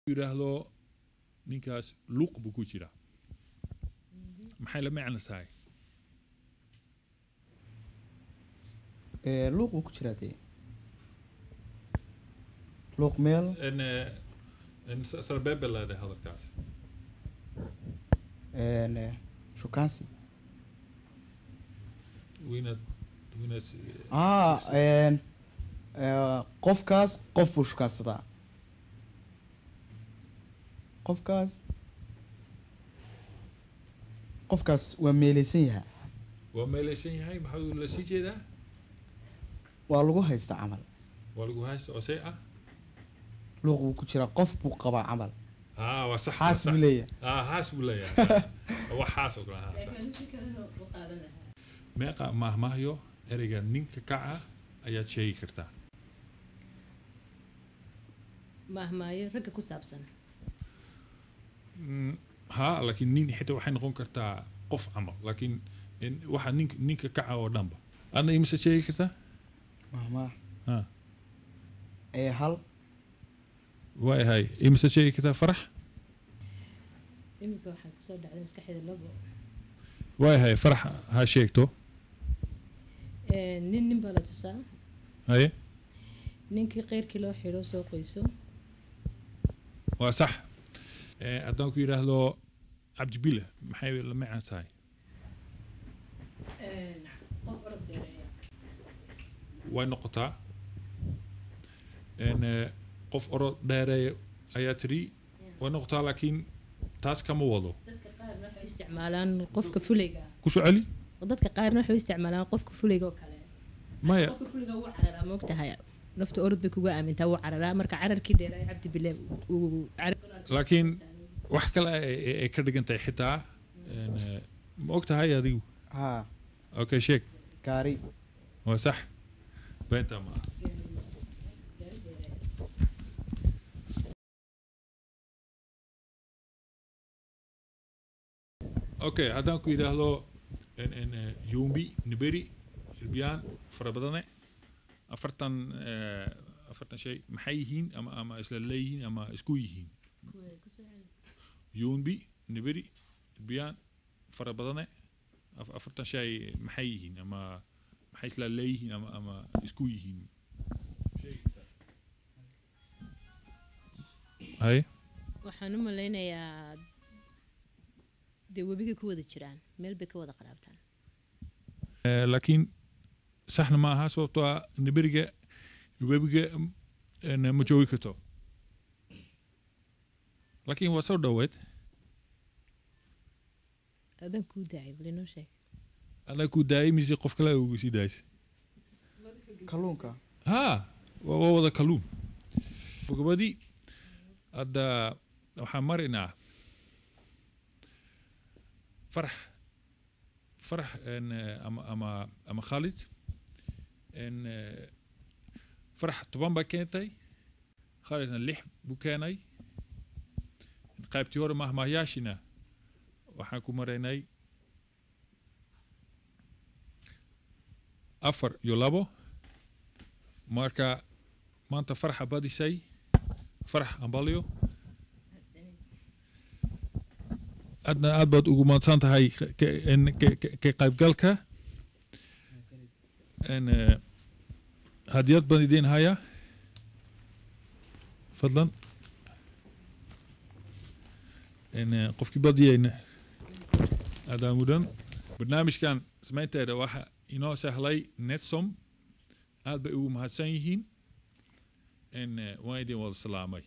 يراهدو نينكاس لوق بو ku jira maxay la macna tahay luuq buu ku jiraa dee luuq meel en sarbeebe leedahay hadalkaas shukaansi wiinad qofkaas qof buu shukaansadaa qofkaas waa meelaysan yahaa waa meelaysan yahay maxaa la sii jeedaa waa lagu haystaa camal waa lagu haysta oo say ah luuq buu ku jiraa qof buu qabaa camal waa sax xaas buu leeyahay xaas buu leeyahay waa xaas oo kale meeqa mahmahyo ereyga ninka kaca ayaad sheegi kartaa mahmaayo ragga ku saabsan ها لكن نين حتى وحين نقول كرتا قف عمل لكن واحد نين كعة ودمبا أنا يمسك شيء كرتا ما ها هل واي هاي يمسك شيء كرتا فرح يمكن واحد صدق على مسكحة اللبو واي هاي فرح ها شيكتو نين بلا تسا هاي نينكي غير كيلو حلو سو قيسو وصح haddaan ku yidhaahdo cabdibile maxay la macna tahay way noqotaa qof orod dheereeya ayaa tiri way noqotaa laakiin taas kama wado dadka qaarna waxay isticmaalaan qofka fuliga ku soo celi dadka qaarna waxay isticmaalaan qofka fuliga oo kale maya qofka fuliga uu cararaa ma ogtahay nafta orod bay kuga aamintaa uu cararaa marka cararkii dheereeya cabdibile uu laakiin wax kale ay ka dhigantay xitaa ma og tahay adigu haa okay sheeg gaari waa sax beenta ma okay haddaan ku yidhaahdo yumbi niberi irbiyaan fara badane afartan shay maxay yihiin ama isla leeyihiin ama isku yihiin يونبي نبري بيان فربضنا أفرتن شيء محيهين أما محيث لا ليهين أما إسكويهين هاي waxaan u malaynayaa dee webiga ku wada jiraan meel bay ka wada qaraabtaan laakiin saxna ma aha sababtoo ah niberiga webiga ma joogi karto لكن هو صار دوت هذا كوداي بلي نو شيء هذا كوداي ميزي قف كلا وسي دايس kalluunka وهذا كلون وقبدي هذا وحمرنا فرح ان اما خالد ان فرح طبعا باكينتي خالد اللح بوكاني qaybtii hore mahmahyaashina waxaan ku maraynay 4-2 marka maanta farxa badisay farx ambalyo adna aad baad ugu mahadsan tahay ka qaybgalka hadiyad baan idiin haya fadlan إن قف كبديين هذا مدن برنامج كان سمعت هذا واحد إنه سهلي نتسم هذا بيقوم هالسنين إن وايدين والسلامي